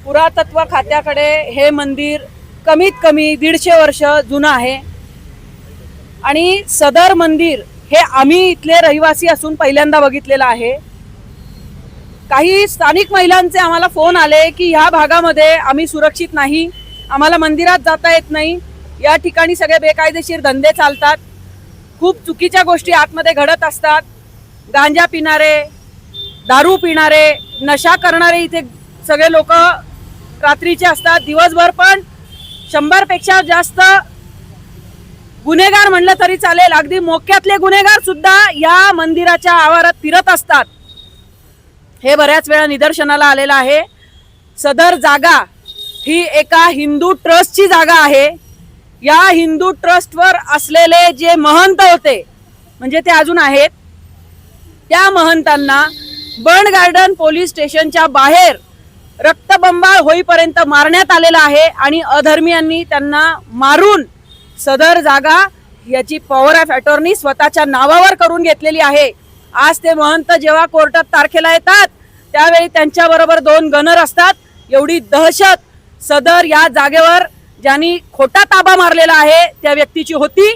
पुरातत्व खात्याकडे हे मंदिर कमीत कमी 150 वर्ष जुनं आहे आणि सदर मंदिर हे आम्ही इथले रहिवासी असून पहिल्यांदा बघितलेलं आहे। काही स्थानिक महिलांचे आम्हाला फोन आले की ह्या भागामध्ये आम्ही सुरक्षित नाही, आम्हाला मंदिरात जाता येत नाही, या ठिकाणी सगळे बेकायदेशीर धंदे चालतात, खूप चुकीच्या गोष्टी आतमध्ये घडत असतात, गांजा पिणारे, दारू पिणारे, नशा करणारे इथे सगळे लोक रात्रीचे असतात, दिवसभर पण 100 पेक्षा जास्त गुन्हेगार म्हणलं तरी चालेल, अगदी मोक्यातले गुन्हेगार सुद्धा या मंदिराच्या आवारात फिरत असतात। हे बऱ्याच वेळा निदर्शनाला आलेलं आहे। सदर जागा ही एका हिंदू ट्रस्टची जागा आहे। या हिंदू ट्रस्टवर असलेले जे महंत होते, म्हणजे ते अजून आहेत, त्या महंतांना बर्न गार्डन पोलीस स्टेशनच्या बाहेर रक्तबंबाळ होईपर्यंत मारण्यात आलेला आहे आणि अधर्मीयांनी त्यांना मारून सदर जागा याची पॉवर ऑफ अटॉर्नी स्वतःच्या नावावर करून घेतलेली आहे। आज ते महंत जेव्हा कोर्टात तारखेला येतात त्यावेळी त्यांच्याबरोबर 2 गनर असतात। एवढी दहशत सदर या जागेवर ज्यांनी खोटा ताबा मारलेला आहे त्या व्यक्तीची होती।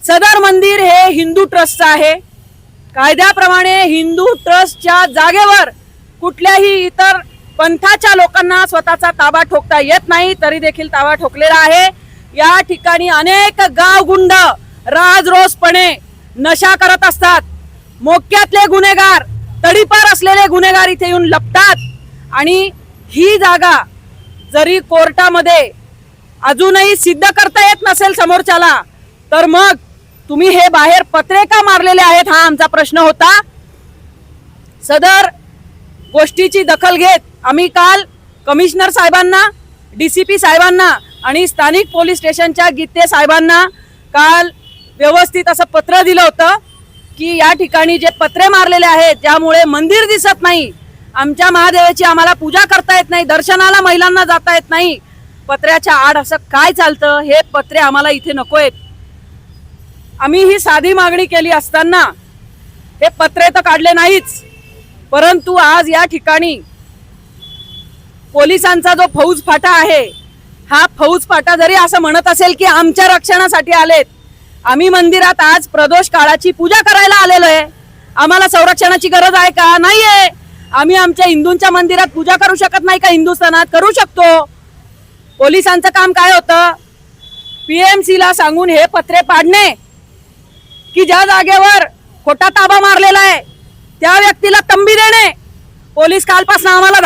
सदर मंदिर हे हिंदू ट्रस्टचं आहे। कायद्याप्रमाणे हिंदू ट्रस्टच्या जागेवर कुठल्याही इतर पंथाच्या लोकांना स्वतःचा ताबा ठोकता येत नाही, तरी देखील ताबा ठोकलेला आहे। या ठिकाणी अनेक गावगुंड राजरोसपणे नशा करत असतात, मोक्यातले गुन्हेगार, तडीपार असलेले गुन्हेगार इथे येऊन लपतात आणि ही जागा जरी कोर्टामध्ये अजूनही सिद्ध करता येत नसेल समोरच्याला, तर मग तुम्ही हे बाहेर पत्रे का मारलेले आहेत हा आमचा प्रश्न होता। सदर गोष्टीची दखल घेत आम्ही काल कमिशनर साहेबांना, डीसीपी साहेबांना आणि स्थानिक पोलीस स्टेशनच्या गीते साहेबांना काल व्यवस्थित असं पत्र दिलं होतं की या ठिकाणी जे पत्रे मारलेले आहेत ज्यामुळे मंदिर दिसत नाही, आमच्या महादेवाची आम्हाला पूजा करता येत नाही, दर्शनाला महिलांना जाता येत नाही, पत्र्याच्या आड असं काय चालतं, हे पत्रे आम्हाला इथे नकोयत। आम्ही ही साधी मागणी केली असताना हे पत्रे तर काढले नाहीच, परंतु आज या ठिकाणी पोलिसांचा जो फौज फाटा आहे, हा फौज फाटा जरी असं म्हणत असेल की आमच्या रक्षणासाठी आलेत, आम्ही मंदिरात आज प्रदोष काळाची पूजा करायला आलेलो आहे, आम्हाला संरक्षणाची गरज आहे का? नाहीये। आम्ही आमच्या हिंदूंच्या मंदिरात पूजा करू शकत नाही का? हिंदुस्थानात करू शकतो। पोलिसांचं काम काय होतं? PMC ला सांगून हे पत्रे पाडणे की ज्या जागेवर खोटा ताबा मारलेला आहे त्या व्यक्तीला तंबी देणे। पोलीस कालपासून आम्हाला